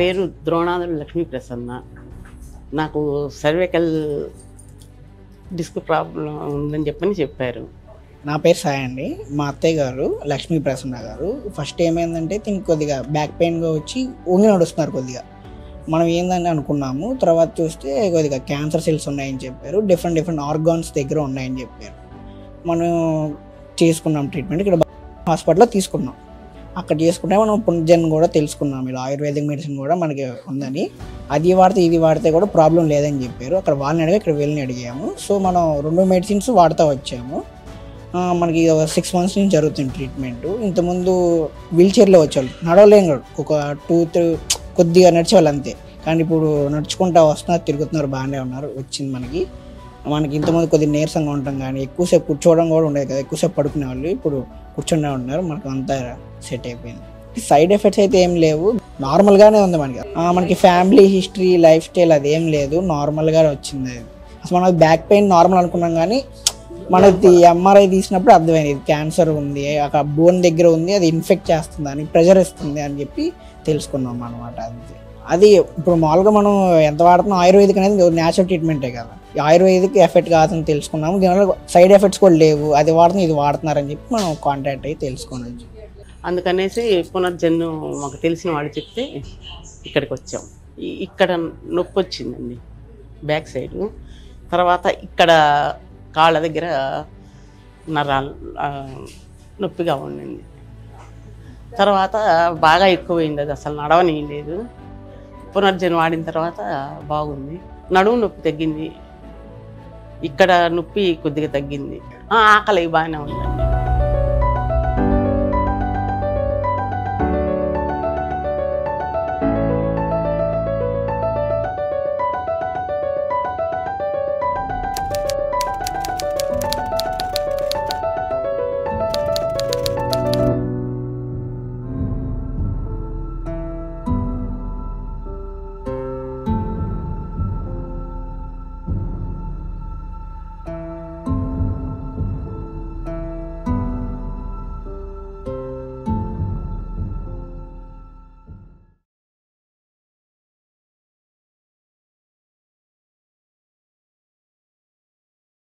పేరు ద్రోణాదులు లక్ష్మీ ప్రసన్న. నాకు cervical disc problem ఉందని చెప్పారు. నా పేరు సాయి అండి. మా అత్తయ్య గారు లక్ష్మీ ప్రసన్న గారు. ఫస్ట్ ఏమైందంటే దీనికి కొద్దిగా బ్యాక్ పెయిన్గా వచ్చి ఊగి నడుస్తున్నారు కొద్దిగా. మనం ఏందని అనుకున్నాము, తర్వాత చూస్తే కొద్దిగా క్యాన్సర్ సెల్స్ ఉన్నాయని చెప్పారు. డిఫరెంట్ ఆర్గాన్స్ దగ్గర ఉన్నాయని చెప్పారు. మనం చేసుకున్నాం ట్రీట్మెంట్, ఇక్కడ హాస్పిటల్లో తీసుకున్నాం. అక్కడ చేసుకుంటే మనం పునర్జన్ కూడా తెలుసుకున్నాం, ఇలా ఆయుర్వేదిక్ మెడిసిన్ కూడా మనకి ఉందని. అది వాడితే ఇది వాడితే కూడా ప్రాబ్లం లేదని చెప్పారు. అక్కడ వాళ్ళని అడిగి ఇక్కడ వెళ్ళి అడిగాము. సో మనం 2 మెడిసిన్స్ వాడుతూ వచ్చాము. మనకి 6 months నుంచి జరుగుతుంది ట్రీట్మెంట్. ఇంతకుముందు వీల్ చైర్లో వచ్చేవాళ్ళు, నడవలేం కూడా, ఒక 2-3 కొద్దిగా నడిచేవాళ్ళు అంతే. కానీ ఇప్పుడు నడుచుకుంటూ వస్తున్నారు, తిరుగుతున్నారు, బాగానే ఉన్నారు. వచ్చింది మనకి ఇంతకుముందు కొద్దిగా నీరసంగా ఉంటాం, కానీ ఎక్కువసేపు కూర్చోవడం కూడా ఉండేది కదా, ఎక్కువసేపు పడుకునే వాళ్ళు ఇప్పుడు కూర్చునే ఉన్నారు. మనకు అంతా సెట్ అయిపోయింది. సైడ్ ఎఫెక్ట్స్ అయితే ఏం లేవు, నార్మల్గానే ఉంది మనకి ఫ్యామిలీ హిస్టరీ, లైఫ్ స్టైల్ అదేం లేదు, నార్మల్గా వచ్చింది. అది అసలు మనకి బ్యాక్ పెయిన్ నార్మల్ అనుకున్నాం, కానీ మనకి ఎంఆర్ఐ తీసినప్పుడు అర్థమైంది ఇది క్యాన్సర్ ఉంది, అక్కడ బోన్ దగ్గర ఉంది, అది ఇన్ఫెక్ట్ చేస్తుంది అని, ప్రెషర్ ఇస్తుంది అని చెప్పి తెలుసుకున్నాం అనమాట. అది ఇప్పుడు మామూలుగా మనం ఎంత వాడుతున్నాం, ఆయుర్వేదిక్ అనేది న్యాచురల్ ట్రీట్మెంటే కదా, ఆయుర్వేదిక్ ఎఫెక్ట్ కాదని తెలుసుకున్నాము. దీనివల్ల సైడ్ ఎఫెక్ట్స్ కూడా లేవు, అది వాడుతున్నా ఇది వాడుతున్నారని చెప్పి మనం కాంటాక్ట్ అయ్యి తెలుసుకోవచ్చు. అందుకనేసి పునర్జన్ను మాకు తెలిసిన వాడు చెప్తే ఇక్కడికి వచ్చాం. ఇక్కడ నొప్పి వచ్చిందండి బ్యాక్ సైడు. తర్వాత ఇక్కడ కాళ్ళ దగ్గర నరాలు నొప్పిగా ఉండింది. తర్వాత బాగా ఎక్కువైంది, అది అసలు నడవనీయలేదు. పునర్జన్ వాడిన తర్వాత బాగుంది. నడుము నొప్పి తగ్గింది, ఇక్కడ నొప్పి కొద్దిగా తగ్గింది, ఆకలి బాగానే ఉందండి.